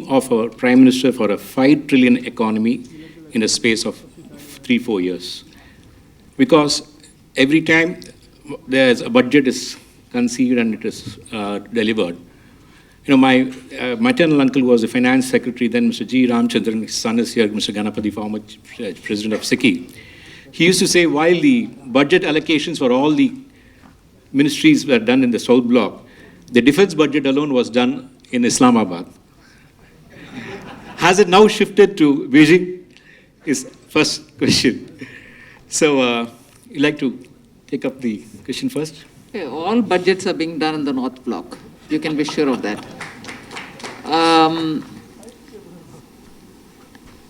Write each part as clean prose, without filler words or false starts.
dream of a prime minister for a 5 trillion economy in a space of 3-4 years. Because every time there's a budget is conceived and it is delivered. You know, my maternal uncle was the finance secretary, then Mr. G. Ramchandran, his son is here, Mr. Ganapathy, former president of SICI. He used to say while the budget allocations for all the ministries were done in the South Block, the defense budget alone was done in Islamabad. Has it now shifted to Beijing? Is first question. So, you'd like to take up the question first? Okay, all budgets are being done in the North Block. You can be sure of that.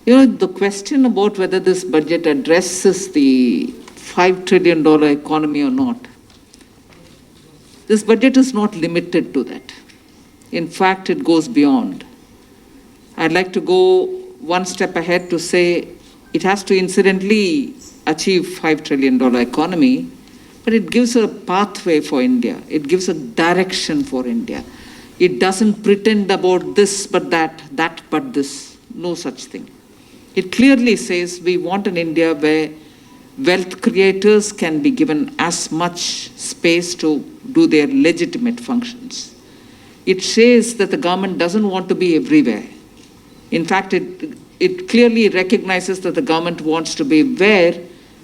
You know, the question about whether this budget addresses the $5 trillion economy or not, this budget is not limited to that. In fact, it goes beyond. I'd like to go one step ahead to say it has to incidentally achieve $5 trillion economy, but it gives a pathway for India. It gives a direction for India. It doesn't pretend about this but that, that but this. No such thing. It clearly says we want an India where wealth creators can be given as much space to do their legitimate functions. It says that the government doesn't want to be everywhere. In fact, it clearly recognizes that the government wants to be where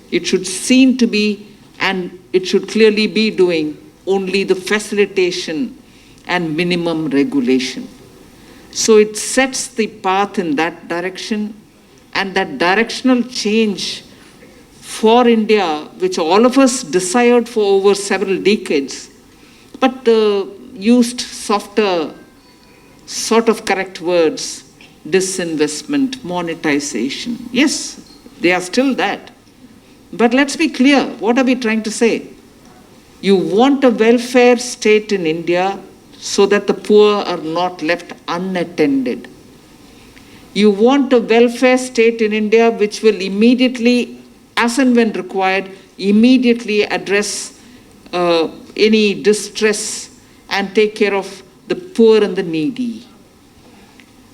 it should seem to be, and it should clearly be doing only the facilitation and minimum regulation. So it sets the path in that direction, and that directional change for India, which all of us desired for over several decades, but used softer, sort of correct words, disinvestment, monetization. Yes, they are still that. But let's be clear, what are we trying to say? You want a welfare state in India so that the poor are not left unattended. You want a welfare state in India which will immediately, as and when required, immediately address any distress and take care of the poor and the needy.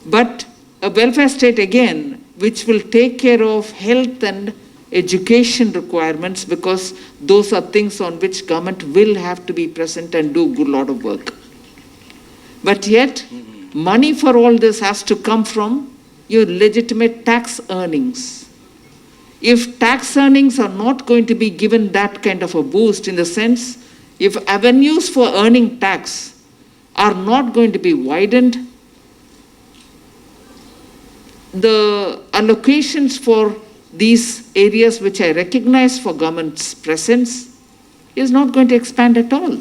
But a welfare state, again, which will take care of health and education requirements, because those are things on which government will have to be present and do a good lot of work. But yet, money for all this has to come from your legitimate tax earnings. If tax earnings are not going to be given that kind of a boost, in the sense, if avenues for earning tax are not going to be widened, the allocations for these areas which I recognize for government's presence is not going to expand at all.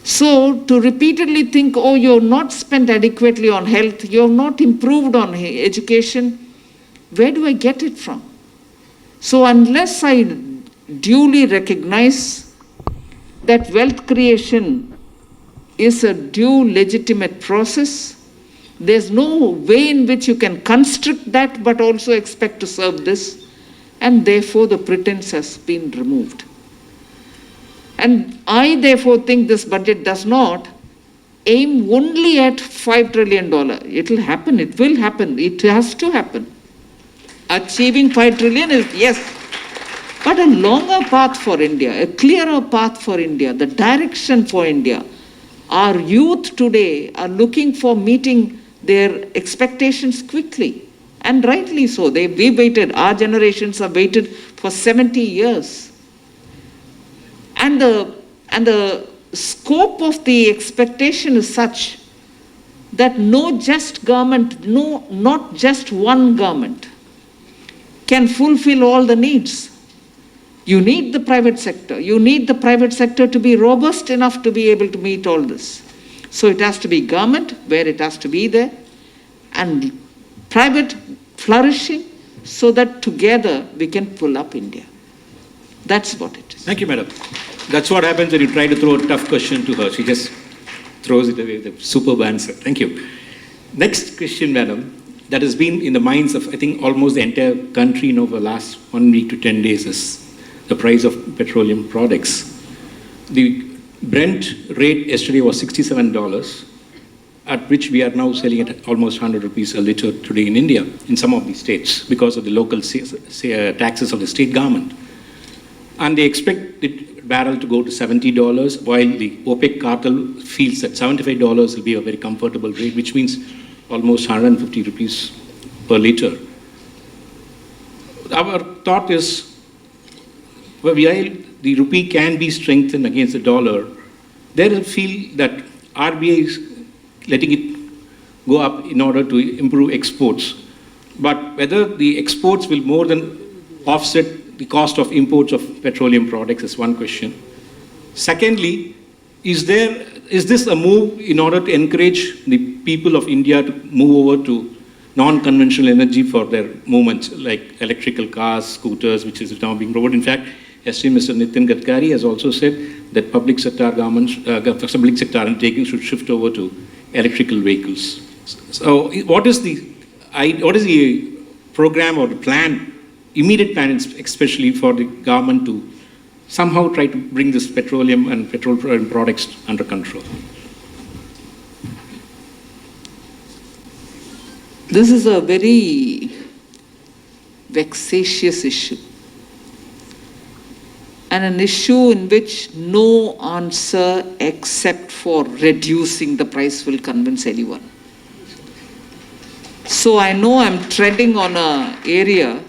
So to repeatedly think, oh, you've not spent adequately on health, you've not improved on education, where do I get it from? So unless I duly recognize that wealth creation is a due legitimate process, there's no way in which you can constrict that but also expect to serve this, and therefore the pretense has been removed. And I therefore think this budget does not aim only at $5 trillion. It will happen, it will happen, it has to happen. Achieving 5 trillion is, yes, but a longer path for India, a clearer path for India, the direction for India. Our youth today are looking for meeting their expectations quickly, and rightly so. We waited, our generations have waited for 70 years. And the scope of the expectation is such that no just government, not just one government, can fulfill all the needs. You need the private sector. You need the private sector to be robust enough to be able to meet all this. So it has to be government where it has to be there, and private flourishing, so that together we can pull up India. That's what it is. Thank you, madam. That's what happens when you try to throw a tough question to her. She just throws it away with a superb answer. Thank you. Next question, madam, that has been in the minds of, I think, almost the entire country over the last 1 week to 10 days is the price of petroleum products. The Brent rate yesterday was $67. at which we are now selling at almost 100 rupees a litre today in India, in some of these states, because of the local taxes of the state government. And they expect the barrel to go to $70, while the OPEC cartel feels that $75 will be a very comfortable rate, which means almost 150 rupees per litre. Our thought is, while the rupee can be strengthened against the dollar, they will feel that RBI is letting it go up in order to improve exports. But whether the exports will more than offset the cost of imports of petroleum products is one question. Secondly, is this a move in order to encourage the people of India to move over to non-conventional energy for their movements, like electrical cars, scooters, which is now being promoted? In fact, esteemed Mr. Nitin Gadkari has also said that public sector undertakings should shift over to electrical vehicles. So, what is the program or the plan, immediate plan, especially for the government to somehow try to bring this petroleum and petrol products under control? This is a very vexatious issue, and an issue in which no answer except for reducing the price will convince anyone. So I know I'm treading on an area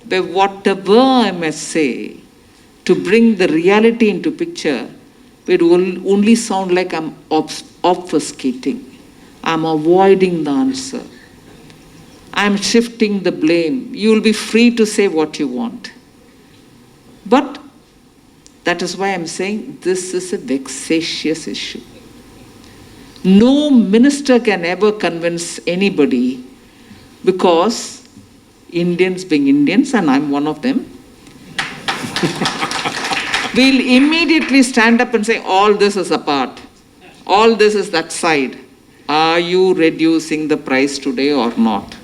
where whatever I may say to bring the reality into picture, it will only sound like I'm obfuscating. I'm avoiding the answer. I'm shifting the blame. You will be free to say what you want. But that is why I'm saying this is a vexatious issue. No minister can ever convince anybody, because Indians being Indians, and I'm one of them, will immediately stand up and say, all this is apart. All this is that side. Are you reducing the price today or not?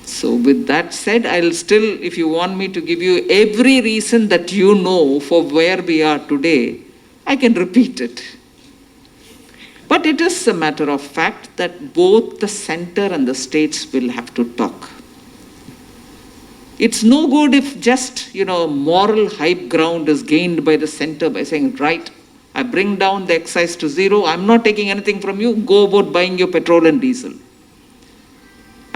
So with that said, I'll still, if you want me to give you every reason that you know for where we are today, I can repeat it. But it is a matter of fact that both the center and the states will have to talk. It's no good if just, moral hype ground is gained by the center by saying, right, I bring down the excise to zero, I'm not taking anything from you, go about buying your petrol and diesel.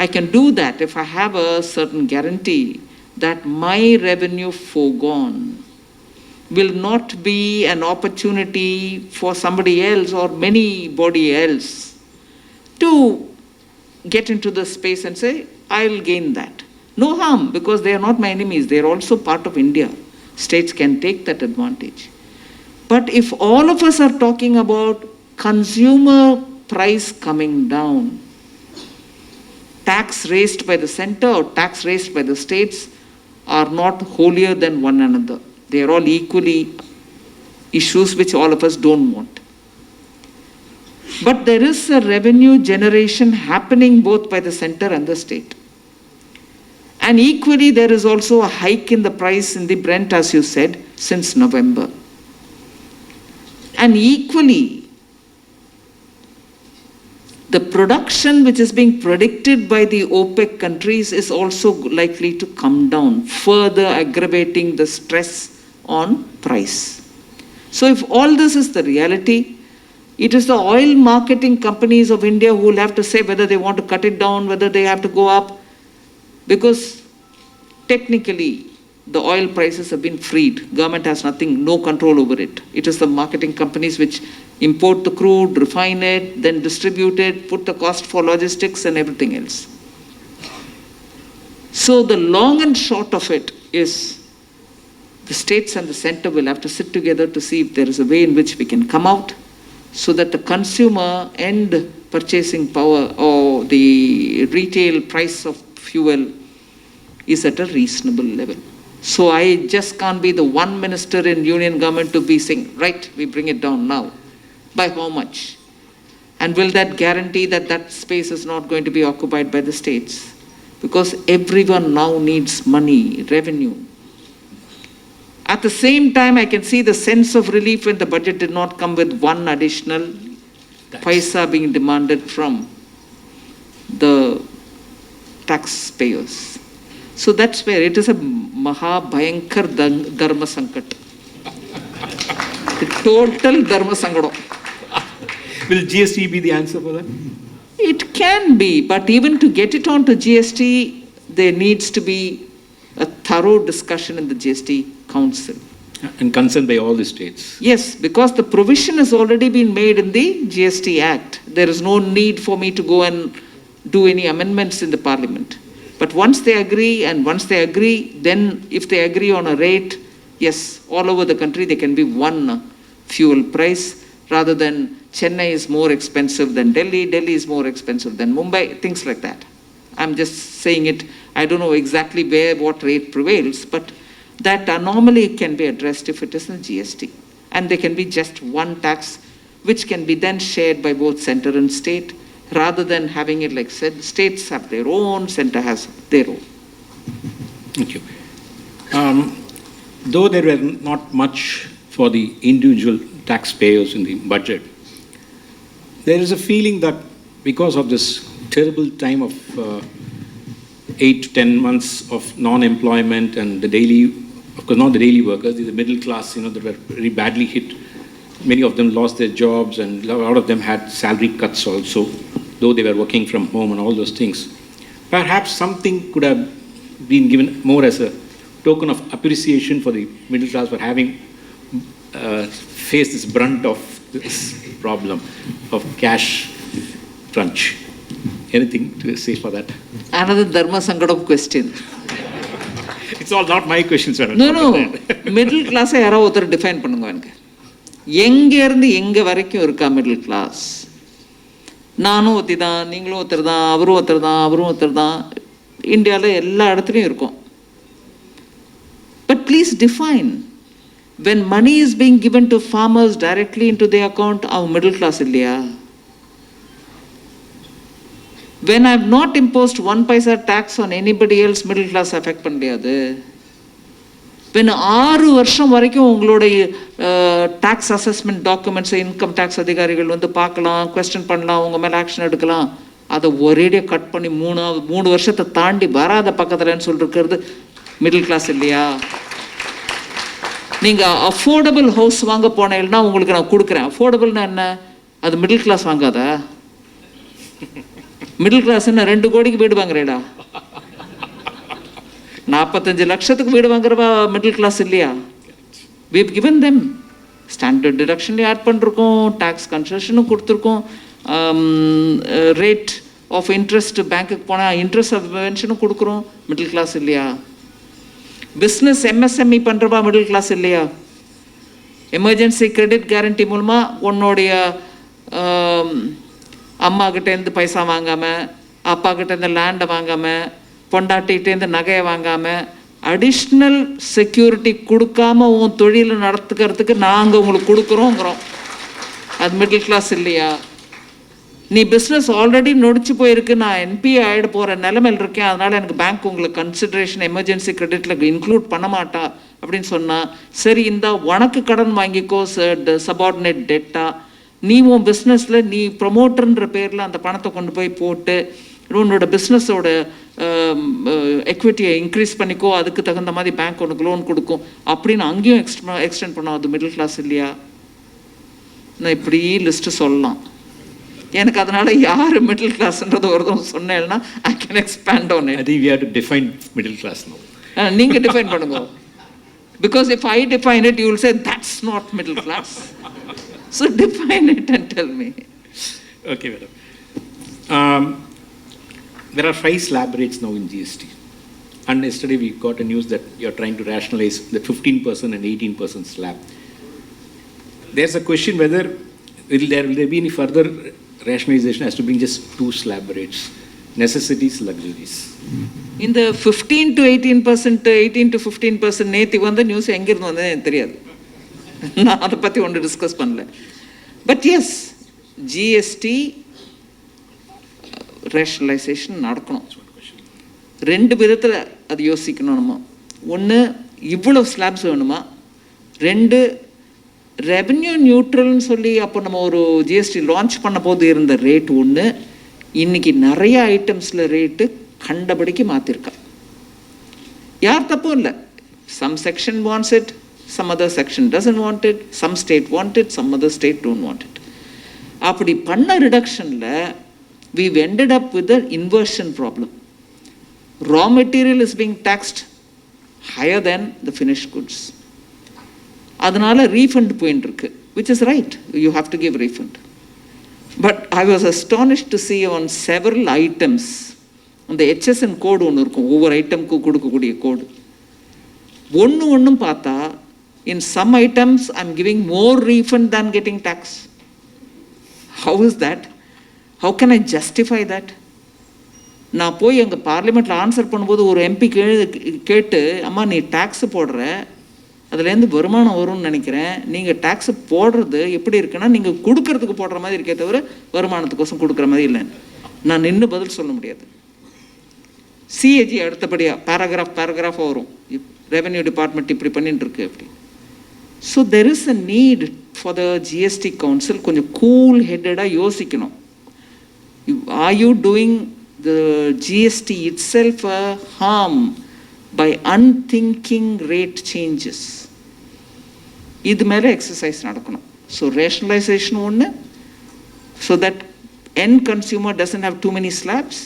I can do that if I have a certain guarantee that my revenue foregone will not be an opportunity for somebody else or anybody else to get into the space and say, I'll gain that. No harm, because they are not my enemies. They are also part of India. States can take that advantage. But if all of us are talking about consumer price coming down, tax raised by the center or tax raised by the states are not holier than one another. They are all equally issues which all of us don't want. But there is a revenue generation happening both by the center and the state. And equally, there is also a hike in the price in the Brent, as you said, since November. And equally, the production which is being predicted by the OPEC countries is also likely to come down, further aggravating the stress on price. So if all this is the reality, it is the oil marketing companies of India who will have to say whether they want to cut it down, whether they have to go up, because technically the oil prices have been freed. Government has no control over it. It is the marketing companies which import the crude, refine it, then distribute it, put the cost for logistics and everything else. So the long and short of it is the states and the center will have to sit together to see if there is a way in which we can come out so that the consumer and purchasing power or the retail price of fuel is at a reasonable level. So I just can't be the one minister in union government to be saying, right, we bring it down now. By how much? And will that guarantee that that space is not going to be occupied by the states? Because everyone now needs money, revenue. At the same time, I can see the sense of relief when the budget did not come with one additional paisa being demanded from the taxpayers. So that's where it is a Maha Bhayankar Dharma Sankat. The total Dharma Sangadam. Will GST be the answer for that? It can be, but even to get it onto GST, there needs to be a thorough discussion in the GST Council. And consent by all the states. Yes, because the provision has already been made in the GST Act. There is no need for me to go and do any amendments in the Parliament. But once they agree, then if they agree on a rate, yes, all over the country there can be one fuel price, rather than Chennai is more expensive than Delhi, Delhi is more expensive than Mumbai, things like that. I'm just saying it, I don't know exactly what rate prevails, but that anomaly can be addressed if it is in GST. And there can be just one tax, which can be then shared by both center and state, rather than having it like said, states have their own, center has their own. Thank you. Though there were not much for the individual taxpayers in the budget, there is a feeling that because of this terrible time of 8 to 10 months of non-employment and the daily, of course not the daily workers, the middle class, that were very badly hit. Many of them lost their jobs and a lot of them had salary cuts also, though they were working from home and all those things. Perhaps something could have been given more as a token of appreciation for the middle class for having faced this brunt of this problem of cash crunch. Anything to say for that? Another Dharma Sangadam question. It's all not my questions, sir. No. Middle class யாரோ ஒருத்தர் define பண்ணுங்க எனக்கு. எங்க இருந்து எங்க வரைக்கும் இருக்கா middle class? நானும் ஒருத்தி தான், நீங்களும் ஒருத்தர் தான், அவரும் ஒருத்தர் தான், அவரும் ஒருத்தர் தான். இந்தியாவில் எல்லா இடத்துலையும் இருக்கும். But please define. When money is being given to farmers directly into their account, our middle class இல்லையா? When I have not imposed 1 paisa tax on anybody else, middle class affect பண்ணலையாது. When 6 வருஷம் வரைக்கும் உங்களுடைய tax assessment documents, income tax அதிகாரிகள் வந்து பார்க்கலாம், question பண்ணலாம், உங்க மேல ஆக்ஷன் எடுக்கலாம், அதை ஒரேடியா கட் பண்ணி 3 வருஷத்தை தாண்டி வராத பக்கத்துலன்னு சொல்லிருக்கிறது மிடில் கிளாஸ் இல்லையா? நீங்க அஃபோர்டபுள் ஹவுஸ் வாங்க போனீங்கன்னா உங்களுக்கு நான் கொடுக்குறேன். அஃபோர்டபுள்னா என்ன? அது மிடில் கிளாஸ் வாங்காதா? மிடில் கிளாஸ் என்ன 2 கோடிக்கு வீடு வாங்குறேடா? 45 லட்சத்துக்கு வீடு வாங்குறவா மிடில் கிளாஸ் இல்லையா? we have given them standard deduction add பண்ணிருக்கோம், டாக்ஸ் கன்செஷனும் கொடுத்துருக்கோம், ரேட் ஆஃப் இன்ட்ரெஸ்ட் பேங்க்குக்கு போனால் இன்ட்ரெஸ்ட் சப்வென்ஷனும் கொடுக்குறோம். மிடில் கிளாஸ் இல்லையா? பிஸ்னஸ் எம்எஸ்எம்இ பண்ணுறவா மிடில் கிளாஸ் இல்லையா? எமர்ஜென்சி கிரெடிட் கேரண்டி மூலமாக உன்னுடைய அம்மா கிட்டேருந்து பைசா வாங்காமல், அப்பா கிட்டேருந்து லேண்டை வாங்காமல், பொண்டாட்டிகிட்டேருந்து நகையை வாங்காமல், அடிஷ்னல் செக்யூரிட்டி கொடுக்காம உன் தொழிலை நடத்துக்கிறதுக்கு நாங்கள் உங்களுக்கு கொடுக்குறோங்கிறோம். அது மிடில் கிளாஸ் இல்லையா? நீ பிஸ்னஸ் ஆல்ரெடி நொடிச்சு போயிருக்கு, நான் என்பிஏ ஆகிட போகிற நிலைமையில் இருக்கேன், அதனால் எனக்கு பேங்க் உங்களுக்கு கன்சிடரேஷன் எமர்ஜென்சி கிரெடிட்டில் இன்க்ளூட் பண்ண மாட்டா அப்படின்னு சொன்னால், சரி இந்த உனக்கு கடன் வாங்கிக்கோ சபார்டினேட் டெட்டா, நீ உன் பிஸ்னஸில் நீ ப்ரொமோட்டர்ன்ற பேரில் அந்த பணத்தை கொண்டு போய் போட்டு உன்னோட பிஸ்னஸோட எக்விட்டியை இன்க்ரீஸ் பண்ணிக்கோ, அதுக்கு தகுந்த மாதிரி பேங்க் உனக்கு லோன் கொடுக்கும் அப்படின்னு அங்கேயும் எக்ஸ்டெண்ட் பண்ணோம். அது மிடில் கிளாஸ் இல்லையா? நான் இப்படி லிஸ்ட்டு சொல்லலாம். எனக்கு அதனால யார் மிடில் கிளாஸ்ன்றது ஒருத்தவங்க சொன்னேன்னா I can expand on it. I think we have to define middle class now. நீங்க டிஃபைன் பண்ணுங்க. Because if I define it, you will say that's not middle class. So define it and tell me. Okay, madam. There are 5 slab rates now in GST. And yesterday we got a news that you are trying to rationalize the 15% and 18% slab. There's a question whether will there be any further rationalization as to bring just 2 slab rates, necessities, luxuries. இந்த 15 to 18%, 18 to 15% நேற்று வந்த news எங்கிருந்து வந்தது எனக்கு தெரியாது. நான் அதை பற்றி ஒன்று டிஸ்கஸ் பண்ணல. பட் எஸ், ஜிஎஸ்டி ரேஷனலைசேஷன் நடக்கணும். 2 விதத்தில் அது யோசிக்கணும் நம்ம. ஒன்று, இவ்வளோ ஸ்லாப்ஸ் வேணுமா? 2, ரெவென்யூ நியூட்ரல்னு சொல்லி அப்போ நம்ம ஒரு ஜிஎஸ்டி லான்ச் பண்ண போது இருந்த ரேட் ஒன்று, இன்னைக்கு நிறைய ஐட்டம்ஸில் ரேட்டு கண்டபடிக்கு மாற்றிருக்கா. யார் தப்பும் இல்லை. Some section wants it, some other section doesn't want it, some state want it, some other state don't want it. அப்படி பண்ண ரிடக்ஷனில் we've ended up with an inversion problem. Raw material is being taxed higher than the finished goods. அதனால refund போயின்னு இருக்கு, which is right, you have to give refund. But I was astonished to see on several items, அந்த HSN கோடு ஒன்று இருக்கும், ஒவ்வொரு ஐட்டமுக்கு கொடுக்கக்கூடிய கோடு. ஒன்றும் பார்த்தா in some items I'm giving more refund than getting tax. How is that? How can I justify that? நான் போய் எங்கள் பார்லிமெண்ட்டில் ஆன்சர் பண்ணும்போது ஒரு எம்பி கேட்டு, அம்மா நீ டேக்ஸு போடுற, அதுலேருந்து வருமானம் வரும்னு நினைக்கிறேன், நீங்கள் டேக்ஸு போடுறது எப்படி இருக்குன்னா நீங்கள் கொடுக்கறதுக்கு போடுற மாதிரி இருக்கே தவிர வருமானத்துக்கோசம் கொடுக்குற மாதிரி இல்லைன்னு நான் நின்று பதில் சொல்ல முடியாது. சிஏஜி அடுத்தபடியாக பேராகிராஃபாக வரும், ரெவென்யூ டிபார்ட்மெண்ட் இப்படி பண்ணிட்டு இருக்கு அப்படி. So there is a need for the GST council கொஞ்சம் கூல் ஹெட்டடாக யோசிக்கணும். Are you doing the GST itself a harm by unthinking rate changes? இது மேலே எக்ஸசைஸ் நடக்கணும். ஸோ ரேஷனலைசேஷன் ஒன்று, so that end consumer doesn't have too many slabs.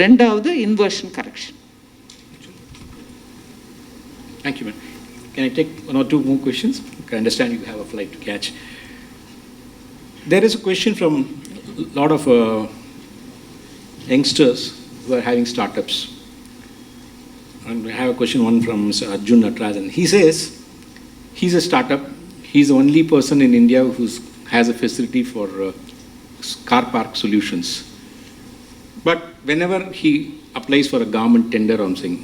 ரெண்டாவது inversion correction. Thank you, ma'am. Can I take one or two more questions? I understand you have a flight to catch. There is a question from a lot of youngsters who are having startups. And we have a question, one from Mr. Arjun Natarajan. He says he's a startup. He's the only person in India who has a facility for car park solutions. But whenever he applies for a government tender or something,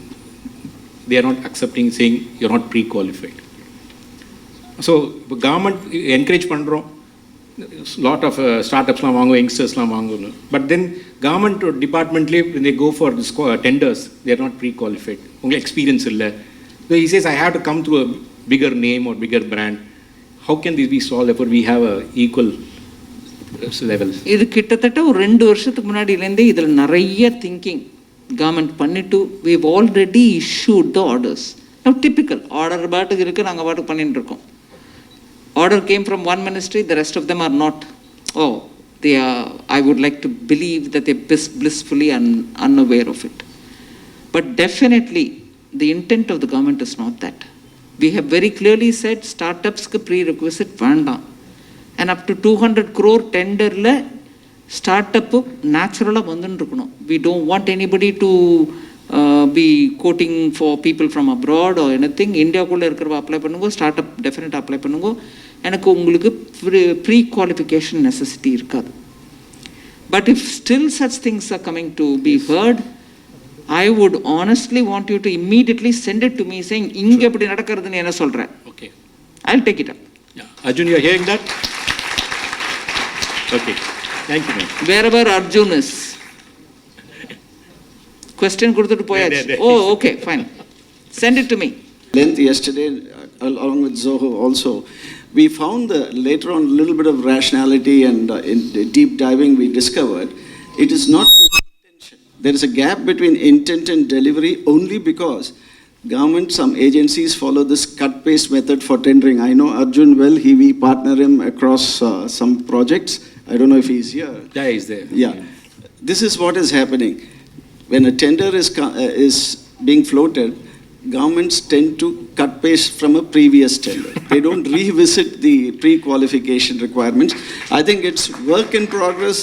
they are not accepting, saying you're not pre-qualified. So the government encourage பண்றோம், lot of startups-லாம் வாங்குவோம், youngsters-லாம் வாங்குவோம். But then government departmently, when they go for this tenders, they are not pre-qualified. உங்களுக்கு experience இல்லை. So he says, I have to come through a bigger name or bigger brand. How can this be solved? Therefore, we have a equal level. இது கிட்டத்தட்ட ஒரு 2 வருஷத்துக்கு முன்னாடியிலேருந்தே இதில் நிறைய thinking government பண்ணிட்டு we've already issued the orders. Now typical order பாட்டுக்கு இருக்குது, நாங்கள் பாட்டுக்கு பண்ணிட்டு இருக்கோம். Order came from one ministry, the rest of them are not. Oh, they are, I would like to believe that they're blissfully unaware of it. But definitely the intent of the government is not that. We have very clearly said startups-க்கு prerequisite வேண்டாம். And up to 200 crore tenderல ஸ்டார்ட்-அப்பு நேச்சுரலாக வந்துன்னு இருக்கணும். We don't want anybody to be coding for people from abroad or anything. இந்தியாவுக்குள்ளே இருக்கிறவ apply பண்ணுங்க, start up டெஃபினட்டாக apply பண்ணுங்க. எனக்கு உங்களுக்கு ப்ரீ குவாலிஃபிகேஷன் நெசசிட்டி இருக்காது. But if still such things are coming to be hurt, I would honestly want you to immediately send it to me saying இங்கே எப்படி நடக்கிறதுன்னு என்ன சொல்கிறேன். Okay. I'll take it up. Yeah. Arjun, you are hearing that? Okay. Thank you, ma'am. Wherever Arjun is. Question கொடுத்துட்டு போயாச்சு. Oh, okay, fine. Send it to me. Length yesterday, along with Zoho also, we found later on a little bit of rationality, and in deep diving we discovered it is not the intention. There is a gap between intent and delivery only because government, some agencies follow this cut-paste method for tendering. I know Arjun well, we partner him across some projects. I don't know if he's here. Yeah, he's there. Yeah. This is what is happening. When a tender is being floated, governments tend to cut paste from a previous tender. They don't revisit the pre-qualification requirements. I think it's work in progress.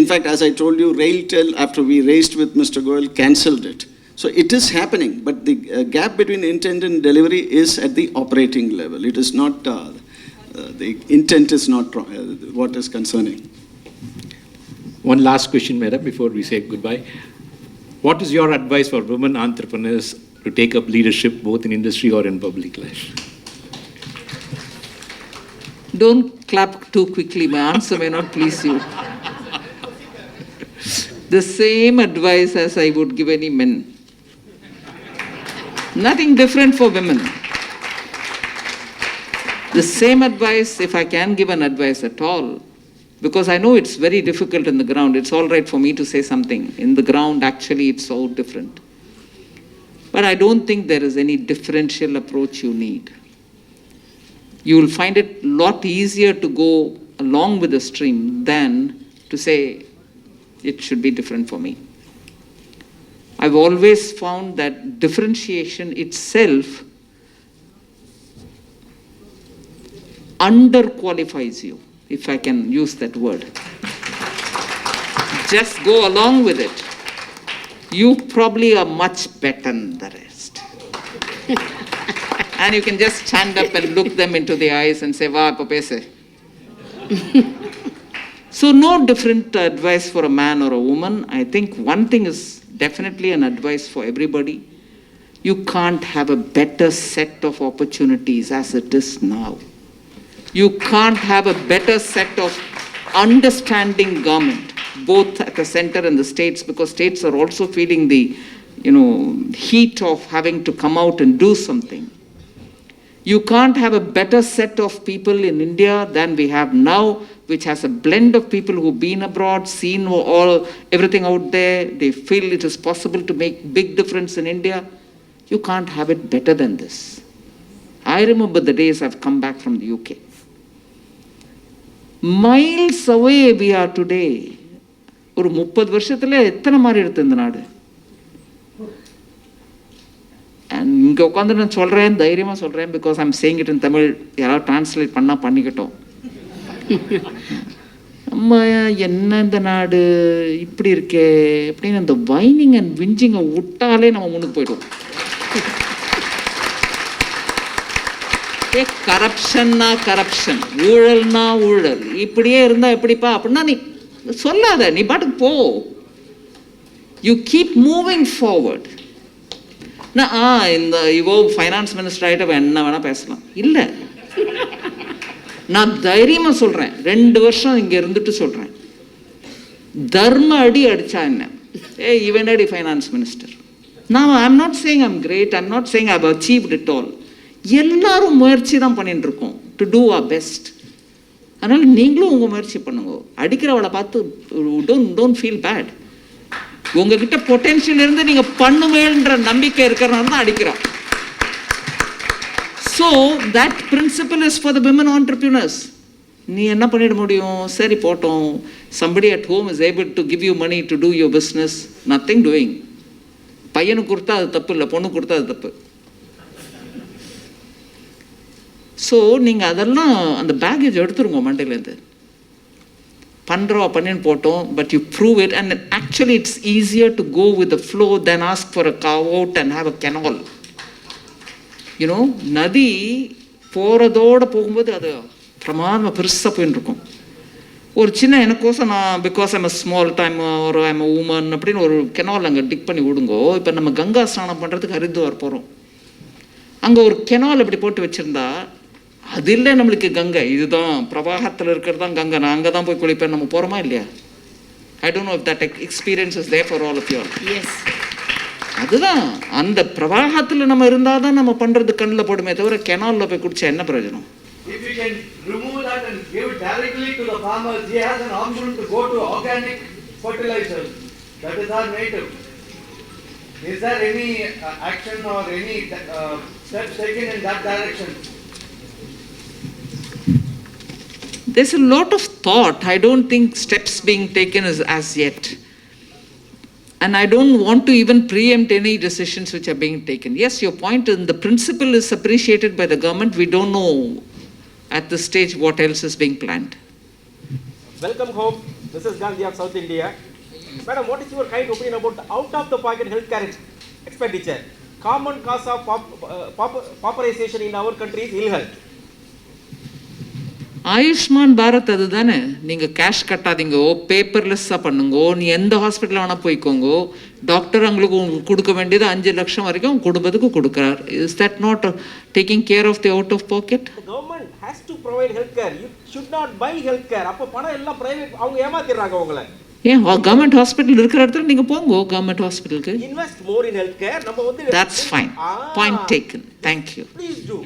In fact, as I told you, RailTel, after we raised with Mr. Goyal, cancelled it. So it is happening, but the gap between intent and delivery is at the operating level. It is not, the intent is not what is concerning. One last question, madam, before we say goodbye. What is your advice for women entrepreneurs to take up leadership both in industry or in public life? Don't clap too quickly. My answer may not please you. The same advice as I would give any men. Nothing different for women. The same advice, if I can give an advice at all, because I know it's very difficult in the ground. It's all right for me to say something. In the ground, actually, it's so different. But I don't think there is any differential approach you need. You will find it a lot easier to go along with the stream than to say it should be different for me. I've always found that differentiation itself underqualifies you, if I can use that word. Just go along with it. You probably are much better than the rest. And you can just stand up and look them into the eyes and say, "Vaa, appa pese." So no different advice for a man or a woman. I think one thing is definitely an advice for everybody. You can't have a better set of opportunities as it is now. You can't have a better set of understanding government, both at the center and the states, because states are also feeling the, heat of having to come out and do something. You can't have a better set of people in India than we have now, which has a blend of people who've been abroad, seen everything out there. They feel it is possible to make big difference in India. You can't have it better than this. I remember the days I've come back from the UK. Miles away we are today. ஒரு 30 வருஷத்துல எத்தனை மாறி எடுத்து இந்த நாடு. இங்க உட்காந்து நான் சொல்றேன், தைரியமா சொல்றேன், because I'm saying it in Tamil. யாராவது டிரான்ஸ்லேட் பண்ணா பண்ணிக்கிட்டோம். அம்மா என்ன இந்த நாடு இப்படி இருக்கே அப்படின்னு அந்த வைனிங் அண்ட் விஞ்சிங்கை விட்டாலே நம்ம முன்னுக்கு போயிடுவோம். கரப்ஷன்னா கரப்ஷன், ஊழல்னா ஊழல், இப்படியே இருந்தா எப்படிப்பா அப்படின்னா நீ சொல்லாத, நீ பாட்டுக்கு போ. You keep moving forward. இந்த இவோ ஃபைனான்ஸ் மினிஸ்டர் ஆகிட்ட என்ன வேணா பேசலாம். இல்லை, நான் தைரியமா சொல்றேன், 2 வருஷம் இங்க இருந்துட்டு சொல்றேன், தர்ம அடி அடிச்சா என்ன, இவன் அடி ஃபைனான்ஸ் மினிஸ்டர். நான் I'm not saying I'm great, I'm not saying I've achieved it all. எல்லாரும் முயற்சி தான் பண்ணிட்டு இருக்கோம் டு டூ அவர் பெஸ்ட். அதனால நீங்களும் உங்க முயற்சி பண்ணுங்க. அடிக்கிறவளை பார்த்து டோன்ட் ஃபீல் பேட். உங்ககிட்ட பொட்டென்ஷியல் இருந்து நீங்க பண்ணுவேன்ற நம்பிக்கை இருக்கிறனால தான் அடிக்கிறோம். So that principle is for the women entrepreneurs. நீ என்ன பண்ணிட முடியும்? சரி போட்டோம். Somebody at home is able to give you money to do your business. Nothing doing. பையனுக்கு கொடுத்தா அது தப்பு இல்லை, பொண்ணு கொடுத்தா அது தப்பு. ஸோ நீங்கள் அதெல்லாம் அந்த பேகேஜ் எடுத்துருங்க மண்டையிலேருந்து. பண்ணின்னு போட்டோம், but you prove it. And actually it's easier to go with the flow than ask for a carve out and have a canal. நதி போகிறதோடு போகும்போது அது பிரமாதமாக பெருசாக போயின்னு இருக்கும். ஒரு சின்ன எனக்கோசம் நான் because I'm a small time ஒரு ஐம் அ உமன் அப்படின்னு ஒரு கெனால் அங்கே டிக் பண்ணி விடுங்கோ. இப்போ நம்ம கங்கா ஸ்நானம் பண்ணுறதுக்கு ஹரித்வார் போகிறோம். அங்கே ஒரு கெனால் இப்படி போட்டு வச்சுருந்தா அது இல்லை நம்மளுக்கு கங்கை, இதுதான் பிரவாகத்தில் இருக்கிறது தான் கங்கை, நான் அங்கே தான் போய் குளிப்பேன். நம்ம போகிறோமா இல்லையா? I don't know if that experience is there for all of you. Yes, அதுதான் அந்த பிரவாகத்தில் நம்ம இருந்தால் தான் நம்ம பண்ணுறது கண்ணில் போடுமே தவிர கெனாலில் போய் குடிச்சா என்ன பிரயோஜனம்? If we can remove that and give it directly to the farmers, he has an option to go to organic fertilizers. That is our native. Is there any action or any steps taken in that direction? There's a lot of thought. I don't think steps being taken as yet. And I don't want to even preempt any decisions which are being taken. Yes, your point, and the principle is appreciated by the government. We don't know at this stage what else is being planned. Welcome home. This is Gandhi of South India. Madam, what is your kind opinion about the out-of-the-pocket healthcare expenditure? Common cause of pauperization in our country is ill health. Ayushman Bharat அதுதானே. நீங்கள் cash கட்டாதீங்கோ, பேப்பர்லெஸ்ஸாக பண்ணுங்கோ, நீ எந்த hospital வேணால் போய்க்கோங்கோ, doctor உங்களுக்கு கொடுக்க வேண்டியது 5 லட்சம் வரைக்கும் குடும்பத்துக்கு கொடுக்குறார். Is that not taking care of the out of pocket? The government has to provide healthcare. You should not buy healthcare. அப்போ பணம் எல்லாம் பிரைவேட், அவங்க ஏமாத்திடுறாங்க உங்களை. ஏன் கவர்மெண்ட் ஹாஸ்பிட்டல் இருக்கிற இடத்துல நீங்கள் போங்கோ கவர்மெண்ட் ஹாஸ்பிட்டலுக்கு. Invest more in healthcare. நம்ம வந்து That's fine. Point taken. Thank you. Please do.